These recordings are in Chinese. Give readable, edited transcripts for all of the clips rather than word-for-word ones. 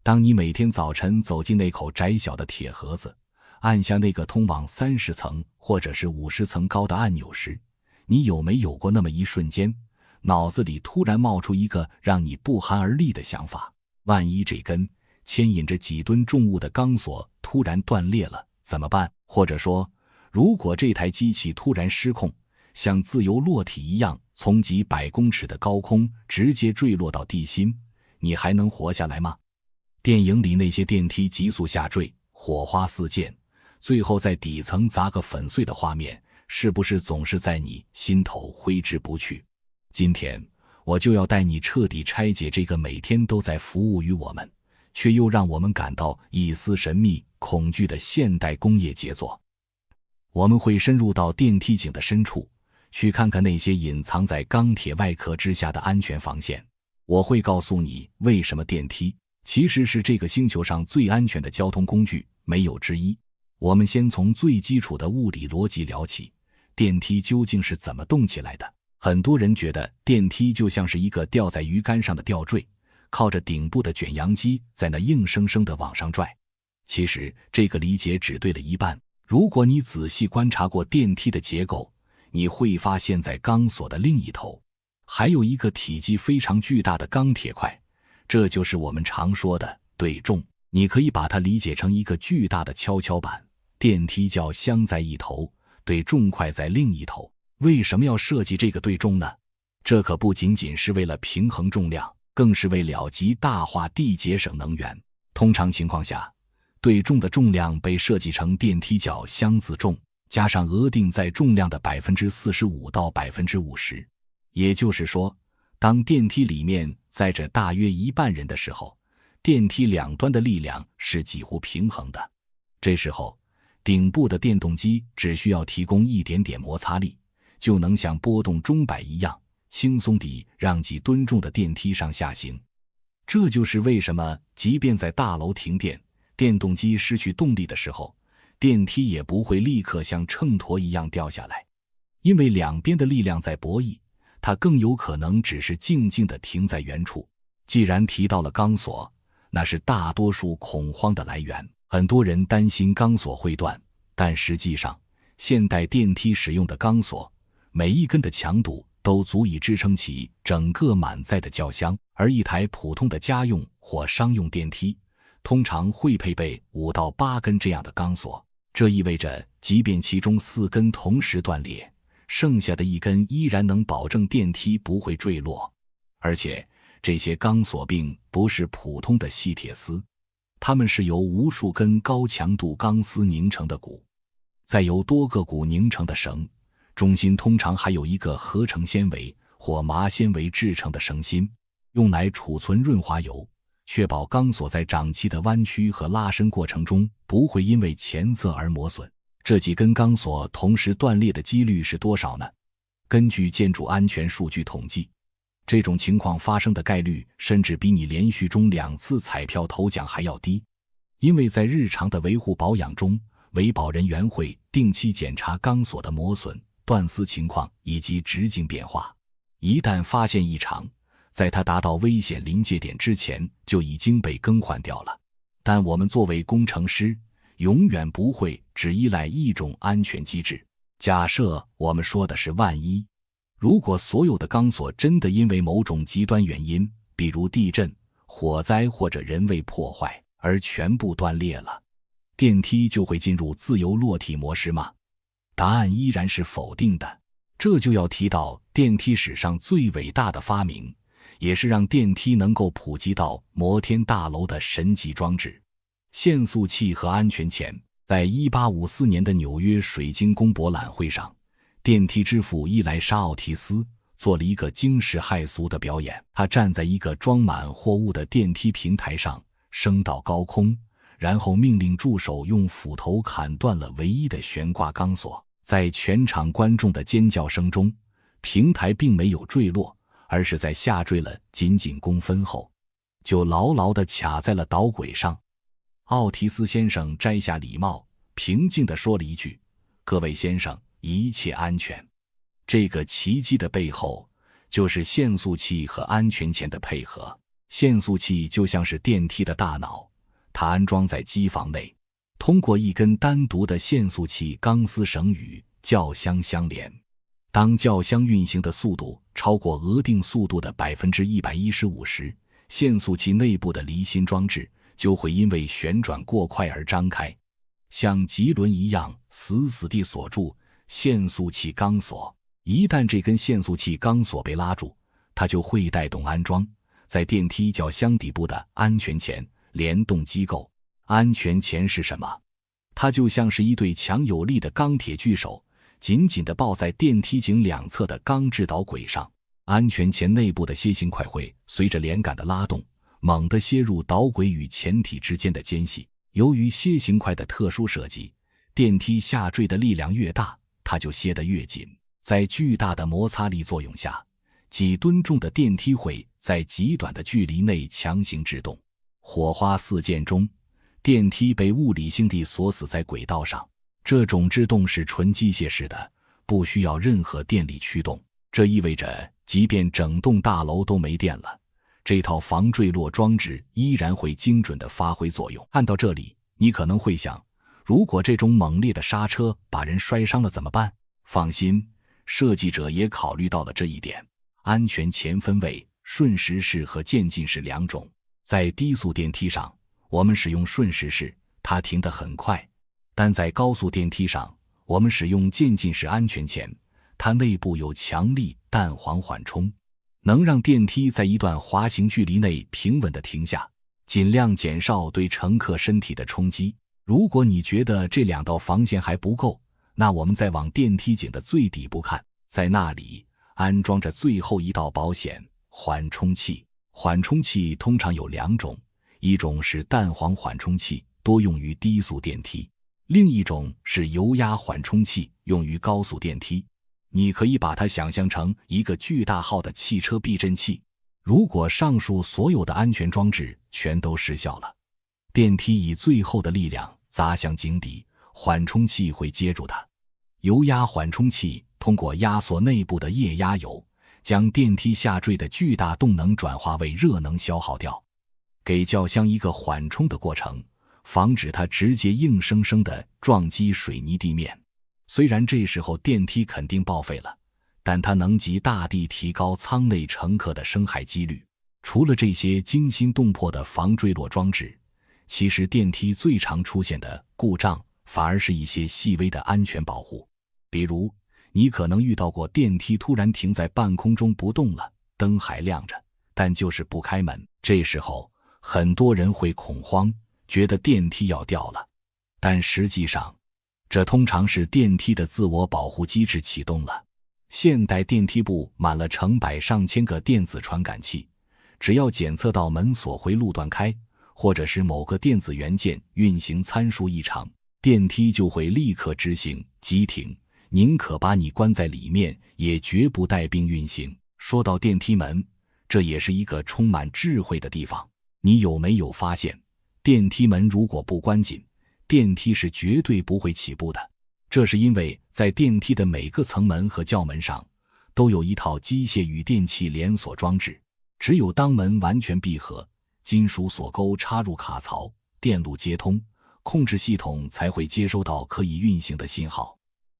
当你每天早晨走进那口窄小的铁盒子，按下那个通往30层或者是50层高的按钮时，你有没有过那么一瞬间，脑子里突然冒出一个让你不寒而栗的想法？万一这根牵引着几吨重物的钢索突然断裂了，怎么办？或者说，如果这台机器突然失控，像自由落体一样从几百公尺的高空直接坠落到地心，你还能活下来吗？电影里那些电梯急速下坠，火花四溅，最后在底层砸个粉碎的画面，是不是总是在你心头挥之不去？今天我就要带你彻底拆解这个每天都在服务于我们，却又让我们感到一丝神秘恐惧的现代工业杰作。我们会深入到电梯井的深处，去看看那些隐藏在钢铁外壳之下的安全防线。我会告诉你为什么电梯其实是这个星球上最安全的交通工具，没有之一。我们先从最基础的物理逻辑聊起，电梯究竟是怎么动起来的？很多人觉得电梯就像是一个吊在鱼竿上的吊坠，靠着顶部的卷扬机在那硬生生地往上拽。其实这个理解只对了一半。如果你仔细观察过电梯的结构，你会发现在钢索的另一头还有一个体积非常巨大的钢铁块，这就是我们常说的对重。你可以把它理解成一个巨大的跷跷板，电梯叫镶在一头，对重块在另一头。为什么要设计这个对重呢？这可不仅仅是为了平衡重量，更是为了极大化地节省能源。通常情况下，对重的重量被设计成电梯角箱自重加上额定在重量的 45% 到 50%。 也就是说，当电梯里面载着大约一半人的时候，电梯两端的力量是几乎平衡的。这时候，顶部的电动机只需要提供一点点摩擦力，就能像拨动钟摆一样轻松地让几吨重的电梯上下行。这就是为什么即便在大楼停电，电动机失去动力的时候，电梯也不会立刻像秤砣一样掉下来，因为两边的力量在博弈，它更有可能只是静静地停在原处。既然提到了钢索，那是大多数恐慌的来源。很多人担心钢索会断，但实际上，现代电梯使用的钢索，每一根的强度都足以支撑起整个满载的轿厢，而一台普通的家用或商用电梯通常会配备5到8根这样的钢索。这意味着即便其中4根同时断裂，剩下的1根依然能保证电梯不会坠落。而且这些钢索并不是普通的细铁丝，它们是由无数根高强度钢丝凝成的骨，再由多个骨凝成的绳，中心通常还有一个合成纤维或麻纤维制成的绳心，用来储存润滑油，确保钢索在长期的弯曲和拉伸过程中不会因为前侧而磨损。这几根钢索同时断裂的几率是多少呢？根据建筑安全数据统计，这种情况发生的概率甚至比你连续中2次彩票头奖还要低。因为在日常的维护保养中，维保人员会定期检查钢索的磨损、断丝情况以及直径变化。一旦发现异常，在它达到危险临界点之前就已经被更换掉了。但我们作为工程师，永远不会只依赖一种安全机制。假设我们说的是万一，如果所有的钢索真的因为某种极端原因，比如地震、火灾或者人为破坏而全部断裂了，电梯就会进入自由落体模式吗？答案依然是否定的。这就要提到电梯史上最伟大的发明，也是让电梯能够普及到摩天大楼的神级装置——限速器和安全钳。在1854年的纽约水晶宫博览会上，电梯之父伊莱沙奥提斯做了一个惊世骇俗的表演。他站在一个装满货物的电梯平台上，升到高空，然后命令助手用斧头砍断了唯一的悬挂钢索。在全场观众的尖叫声中，平台并没有坠落，而是在下坠了仅仅公分后，就牢牢地卡在了导轨上。奥提斯先生摘下礼帽，平静地说了一句：“各位先生，一切安全。”这个奇迹的背后，就是限速器和安全钳的配合。限速器就像是电梯的大脑，它安装在机房内，通过一根单独的限速器钢丝绳与轿厢相连。当轿厢运行的速度超过额定速度的 115% 时，限速器内部的离心装置就会因为旋转过快而张开，像棘轮一样死死地锁住限速器钢索。一旦这根限速器钢索被拉住，它就会带动安装在电梯轿厢底部的安全钳联动机构。安全钳是什么？它就像是一对强有力的钢铁巨手，紧紧地抱在电梯井两侧的钢制导轨上。安全钳内部的楔形块会随着连杆的拉动，猛地楔入导轨与前体之间的间隙。由于楔形块的特殊设计，电梯下坠的力量越大，它就楔得越紧。在巨大的摩擦力作用下，几吨重的电梯会在极短的距离内强行制动。火花四溅中，电梯被物理性地锁死在轨道上。这种制动是纯机械式的，不需要任何电力驱动。这意味着即便整栋大楼都没电了，这套防坠落装置依然会精准地发挥作用。看到这里，你可能会想，如果这种猛烈的刹车把人摔伤了怎么办？放心，设计者也考虑到了这一点。安全钳分为瞬时式和渐进式两种。在低速电梯上，我们使用瞬时式，它停得很快；但在高速电梯上，我们使用渐进式安全钳，它内部有强力弹簧缓冲，能让电梯在一段滑行距离内平稳地停下，尽量减少对乘客身体的冲击。如果你觉得这两道防线还不够，那我们再往电梯井的最底部看，在那里安装着最后一道保险——缓冲器。缓冲器通常有两种，一种是弹簧缓冲器，多用于低速电梯；另一种是油压缓冲器，用于高速电梯。你可以把它想象成一个巨大号的汽车避震器。如果上述所有的安全装置全都失效了，电梯以最后的力量砸向井底，缓冲器会接住它。油压缓冲器通过压缩内部的液压油，将电梯下坠的巨大动能转化为热能消耗掉，给轿厢一个缓冲的过程，防止它直接硬生生地撞击水泥地面。虽然这时候电梯肯定报废了，但它能极大地提高舱内乘客的生害几率。除了这些惊心动魄的防坠落装置，其实电梯最常出现的故障反而是一些细微的安全保护。比如，你可能遇到过电梯突然停在半空中不动了，灯还亮着，但就是不开门。这时候很多人会恐慌，觉得电梯要掉了，但实际上这通常是电梯的自我保护机制启动了。现代电梯部满了成百上千个电子传感器，只要检测到门锁回路断开，或者是某个电子元件运行参数异常，电梯就会立刻执行急停，宁可把你关在里面，也绝不带病运行。说到电梯门，这也是一个充满智慧的地方。你有没有发现，电梯门如果不关紧，电梯是绝对不会起步的。这是因为在电梯的每个层门和轿门上都有一套机械与电器连锁装置，只有当门完全闭合，金属锁钩插入卡槽，电路接通，控制系统才会接收到可以运行的信号。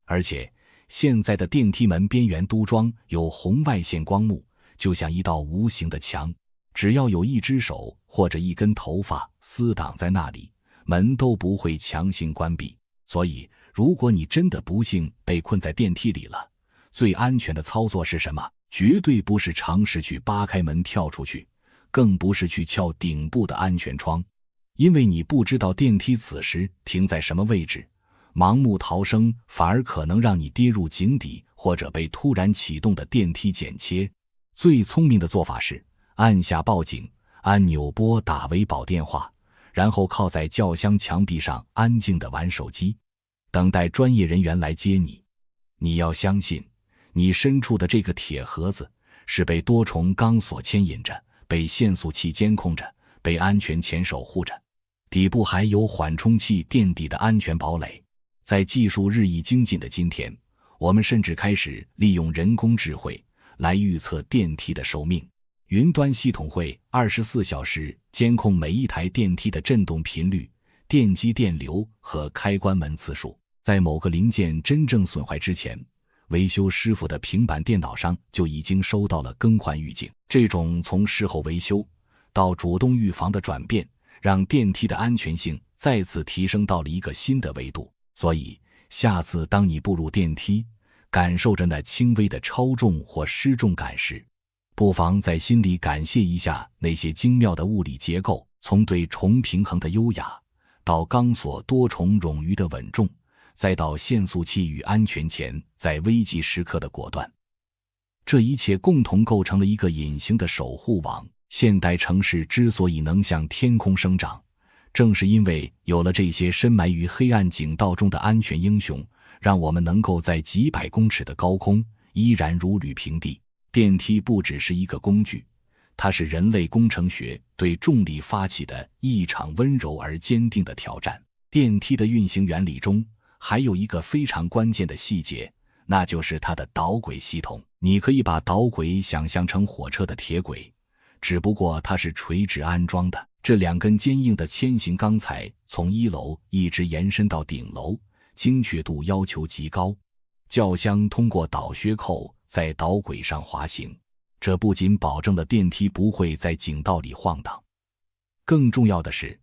而且现在的电梯门边缘都装有红外线光幕，就像一道无形的墙，只要有一只手或者一根头发撕挡在那里，门都不会强行关闭。所以如果你真的不幸被困在电梯里了，最安全的操作是什么？绝对不是尝试去扒开门跳出去，更不是去撬顶部的安全窗，因为你不知道电梯此时停在什么位置，盲目逃生反而可能让你跌入井底，或者被突然启动的电梯剪切。最聪明的做法是按下报警按钮，拨打维保电话，然后靠在轿厢墙壁上安静地玩手机，等待专业人员来接你。你要相信，你身处的这个铁盒子是被多重钢索牵引着，被限速器监控着，被安全钳守护着，底部还有缓冲器垫底的安全堡垒。在技术日益精进的今天，我们甚至开始利用人工智慧来预测电梯的寿命。云端系统会24小时监控每一台电梯的振动频率、电机电流和开关门次数。在某个零件真正损坏之前，维修师傅的平板电脑上就已经收到了更换预警。这种从事后维修到主动预防的转变，让电梯的安全性再次提升到了一个新的维度。所以，下次当你步入电梯，感受着那轻微的超重或失重感时，不妨在心里感谢一下那些精妙的物理结构，从对重平衡的优雅，到钢索多重冗余的稳重，再到限速器与安全钳在危急时刻的果断。这一切共同构成了一个隐形的守护网。现代城市之所以能向天空生长，正是因为有了这些深埋于黑暗井道中的安全英雄，让我们能够在几百公尺的高空依然如履平地。电梯不只是一个工具，它是人类工程学对重力发起的一场温柔而坚定的挑战。电梯的运行原理中还有一个非常关键的细节，那就是它的导轨系统。你可以把导轨想象成火车的铁轨，只不过它是垂直安装的。这2根坚硬的铅型钢材从1楼一直延伸到顶楼，精确度要求极高。轿厢通过导靴扣在导轨上滑行，这不仅保证了电梯不会在井道里晃荡，更重要的是，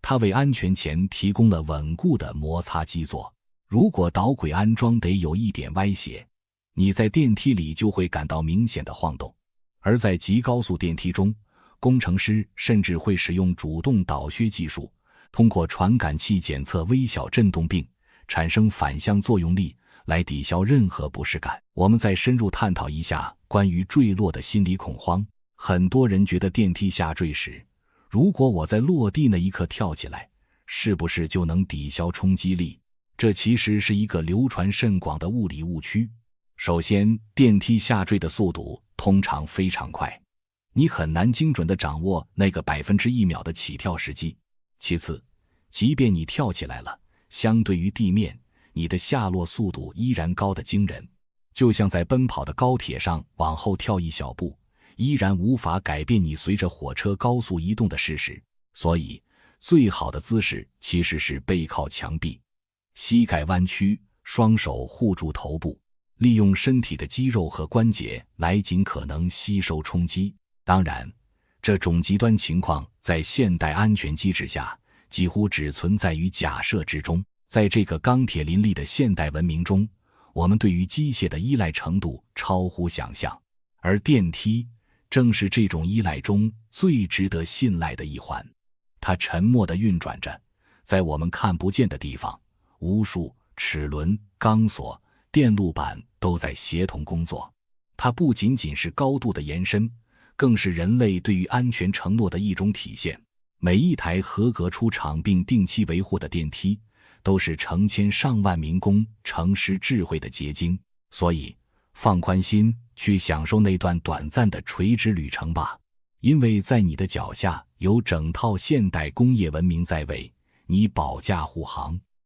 它为安全钳提供了稳固的摩擦基座。如果导轨安装得有一点歪斜，你在电梯里就会感到明显的晃动。而在极高速电梯中，工程师甚至会使用主动导靴技术，通过传感器检测微小振动并产生反向作用力来抵消任何不适感。我们再深入探讨一下关于坠落的心理恐慌。很多人觉得电梯下坠时，如果我在落地那一刻跳起来，是不是就能抵消冲击力？这其实是一个流传甚广的物理误区。首先，电梯下坠的速度通常非常快，你很难精准地掌握那个1%秒的起跳时机。其次，即便你跳起来了，相对于地面，你的下落速度依然高得惊人，就像在奔跑的高铁上往后跳一小步，依然无法改变你随着火车高速移动的事实。所以，最好的姿势其实是背靠墙壁，膝盖弯曲，双手护住头部，利用身体的肌肉和关节来尽可能吸收冲击。当然，这种极端情况在现代安全机制下几乎只存在于假设之中。在这个钢铁林立的现代文明中，我们对于机械的依赖程度超乎想象，而电梯正是这种依赖中最值得信赖的一环。它沉默地运转着，在我们看不见的地方，无数齿轮、钢索、电路板都在协同工作。它不仅仅是高度的延伸，更是人类对于安全承诺的一种体现。每一台合格出厂并定期维护的电梯，都是成千上万民工诚实智慧的结晶。所以，放宽心，去享受那段短暂的垂直旅程吧。因为在你的脚下有整套现代工业文明在为你保驾护航。